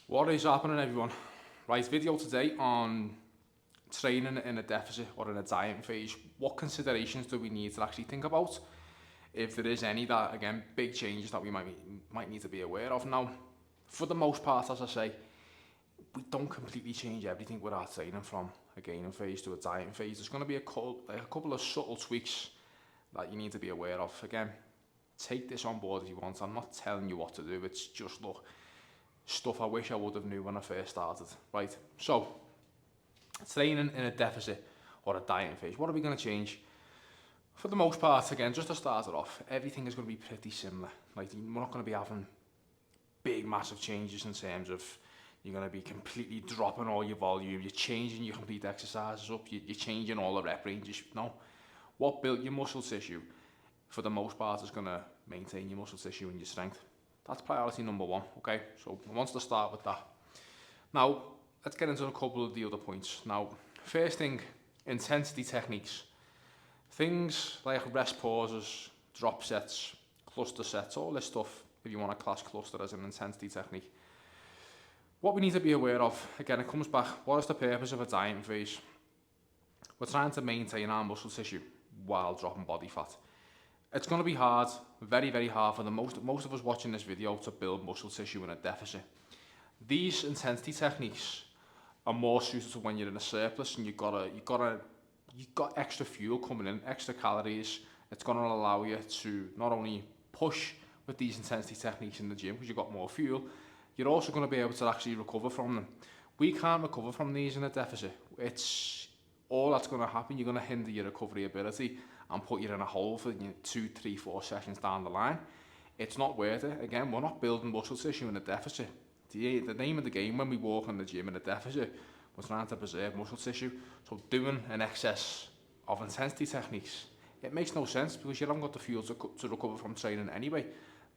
What is happening, everyone? Right, video today on training in a deficit or in a dieting phase. What considerations do we need to actually think about? If there is any, that again, big changes that we might need to be aware of. Now, for the most part, as I say, we don't completely change everything with our training from a gaining phase to a dieting phase. There's going to be a couple of subtle tweaks that you need to be aware of. Again, take this on board if you want. I'm not telling you what to do. It's just, look, stuff I wish I would have knew when I first started. Right, so training in a deficit or a dieting phase, what are we going to change? For the most part, again, just to start it off, everything is going to be pretty similar. Like, we're not going to be having big massive changes in terms of you're going to be completely dropping all your volume, you're changing your complete exercises up, you're changing all the rep ranges. No, what built your muscle tissue for the most part is going to maintain your muscle tissue and your strength. That's priority number one, okay? So I want to start with that. Now, let's get into a couple of the other points. Now, first thing, intensity techniques. Things like rest pauses, drop sets, cluster sets, all this stuff, if you want to class cluster as an intensity technique. What we need to be aware of, again, it comes back, what is the purpose of a dieting phase? We're trying to maintain our muscle tissue while dropping body fat. It's going to be hard, very, very hard for most of us watching this video to build muscle tissue in a deficit. These intensity techniques are more suited to when you're in a surplus and you've got extra fuel coming in, extra calories. It's going to allow you to not only push with these intensity techniques in the gym because you've got more fuel, you're also going to be able to actually recover from them. We can't recover from these in a deficit. It's all that's going to happen. You're going to hinder your recovery ability and put you in a hole for 2, 3, 4 sessions down the line. It's not worth it. Again, we're not building muscle tissue in a deficit. The name of the game when we walk in the gym in a deficit, we're trying to preserve muscle tissue. So doing an excess of intensity techniques, it makes no sense because you haven't got the fuel to recover from training anyway,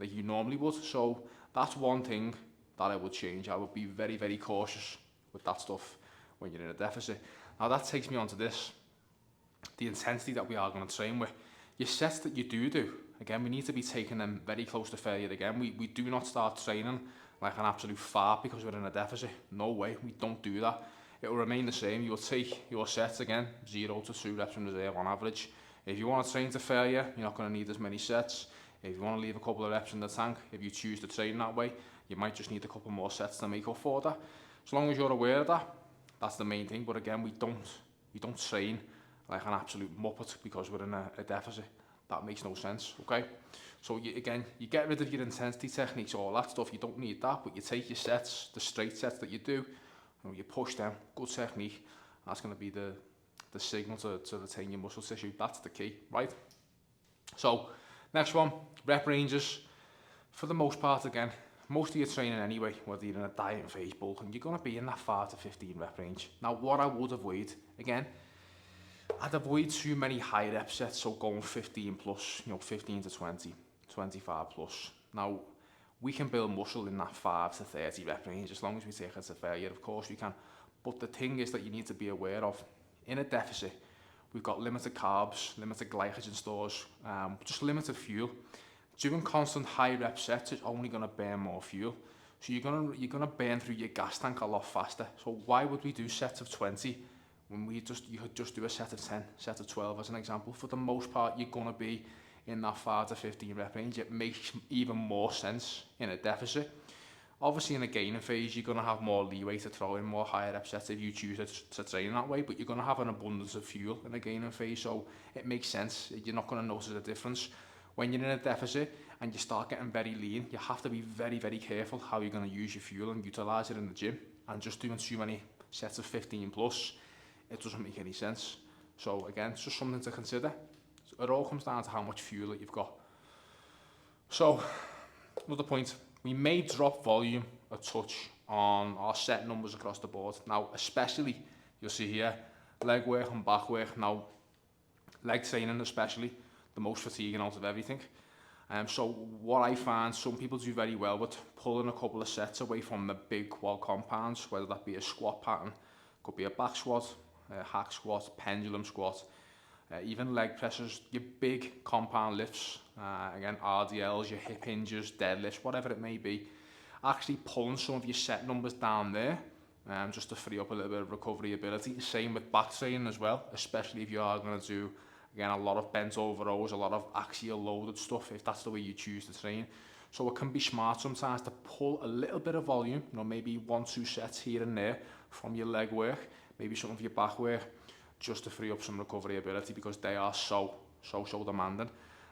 like you normally would. So that's one thing that I would change. I would be very, very cautious with that stuff when you're in a deficit. Now that takes me on to this. The intensity that we are going to train with. Your sets that you do, again, we need to be taking them very close to failure again. We do not start training like an absolute fart because we're in a deficit. No way, we don't do that. It will remain the same. You'll take your sets again, 0 to 2 reps from reserve on average. If you want to train to failure, you're not going to need as many sets. If you want to leave a couple of reps in the tank, if you choose to train that way, you might just need a couple more sets to make up for that. As long as you're aware of that, that's the main thing. But again, we don't train like an absolute muppet because we're in a deficit. That makes no sense, okay? So you get rid of your intensity techniques, all that stuff. You don't need that, but you take your sets, the straight sets that you do, and you push them, good technique. That's going to be the signal to retain your muscle tissue. That's the key, right? So next one, rep ranges. For the most part, again, most of your training anyway, whether you're in a dieting phase, bulking, you're going to be in that 5 to 15 rep range. Now, what I would avoid, again, I'd avoid too many high rep sets, so going 15 plus, 15 to 20, 25 plus. Now, we can build muscle in that 5 to 30 rep range as long as we take it to failure, of course we can. But the thing is that you need to be aware of, in a deficit, we've got limited carbs, limited glycogen stores, just limited fuel. Doing constant high rep sets is only going to burn more fuel. So you're gonna burn through your gas tank a lot faster. So why would we do sets of 20 when you could just do a set of 10, set of 12 as an example? For the most part, you're going to be in that 5 to 15 rep range. It makes even more sense in a deficit. Obviously, in a gaining phase, you're going to have more leeway to throw in more higher rep sets if you choose to train that way, but you're going to have an abundance of fuel in a gaining phase, so it makes sense. You're not going to notice a difference. When you're in a deficit and you start getting very lean, you have to be very, very careful how you're going to use your fuel and utilize it in the gym. And just doing too many sets of 15 plus, it doesn't make any sense. So again, it's just something to consider. It all comes down to how much fuel that you've got. So, another point, we may drop volume a touch on our set numbers across the board. Now, especially, you'll see here, leg work and back work. Now, leg training especially, the most fatiguing out of everything. So what I find some people do very well with, pulling a couple of sets away from the big quad compounds, whether that be a squat pattern, could be a back squat, hack squat, pendulum squat, even leg presses, your big compound lifts, again RDLs, your hip hinges, deadlifts, whatever it may be. actually pulling some of your set numbers down there, just to free up a little bit of recovery ability. Same with back training as well, especially if you are going to do, again, a lot of bent over rows, a lot of axial loaded stuff, if that's the way you choose to train. So it can be smart sometimes to pull a little bit of volume, maybe 1-2 sets here and there from your leg work, maybe some of your back work, just to free up some recovery ability, because they are so demanding.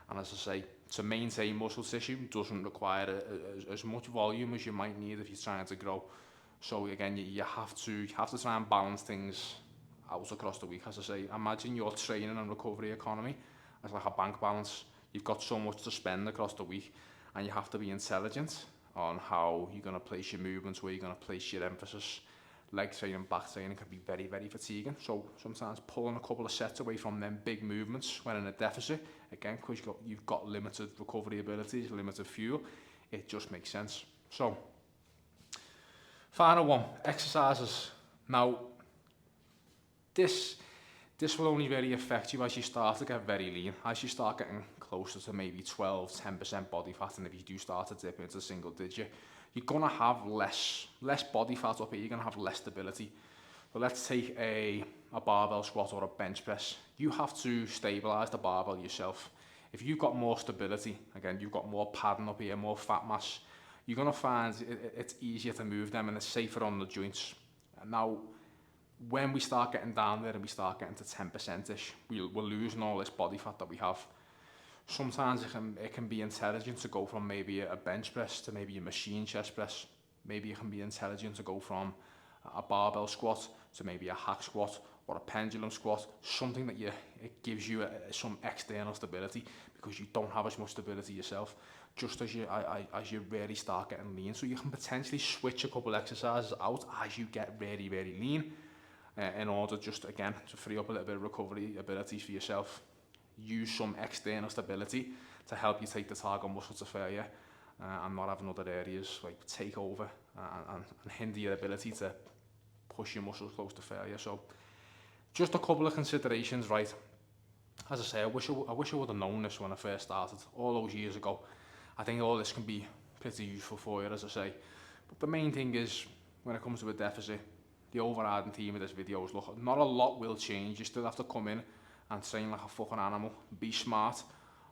And as I say, to maintain muscle tissue doesn't require as much volume as you might need if you're trying to grow. So again, you have to try and balance things out across the week. As I say, imagine your training and recovery economy as like a bank balance. You've got so much to spend across the week, and you have to be intelligent on how you're going to place your movements, where you're going to place your emphasis. Leg training, back training can be very, very fatiguing. So sometimes pulling a couple of sets away from them big movements when in a deficit, again, because you've got limited recovery abilities, limited fuel, it just makes sense. So, final one, exercises. Now, this will only really affect you as you start to get very lean, as you start getting closer to maybe 12-10% body fat, and if you do start to dip into single digit, you're going to have less body fat up here, you're going to have less stability. So let's take a barbell squat or a bench press. You have to stabilize the barbell yourself. If you've got more stability, again, you've got more padding up here, more fat mass, you're going to find it's easier to move them and it's safer on the joints. And now, when we start getting down there and we start getting to 10%ish, we're losing all this body fat that we have. Sometimes it can be intelligent to go from maybe a bench press to maybe a machine chest press. Maybe it can be intelligent to go from a barbell squat to maybe a hack squat or a pendulum squat, something that it gives you some external stability, because you don't have as much stability yourself, just as you really start getting lean. So you can potentially switch a couple exercises out as you get very, very lean, in order just, again, to free up a little bit of recovery abilities for yourself. Use some external stability to help you take the target muscle to failure, and not having other areas like take over and hinder your ability to push your muscles close to failure. So just a couple of considerations, right? As I say, I wish I would have known this when I first started all those years ago. I think all this can be pretty useful for you, as I say. But the main thing is, when it comes to a deficit, the overriding theme of this video is, look, not a lot will change. You still have to come in and train like a fucking animal, be smart,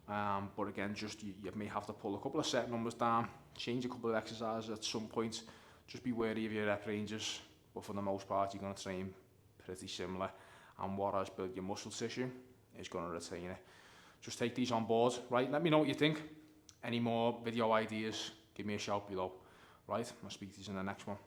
but again, just you may have to pull a couple of set numbers down, change a couple of exercises at some point, just be wary of your rep ranges, but for the most part you're going to train pretty similar, and what has built your muscle tissue is going to retain it. Just take these on board, right? Let me know what you think. Any more video ideas, give me a shout below, right? I'll speak to you in the next one.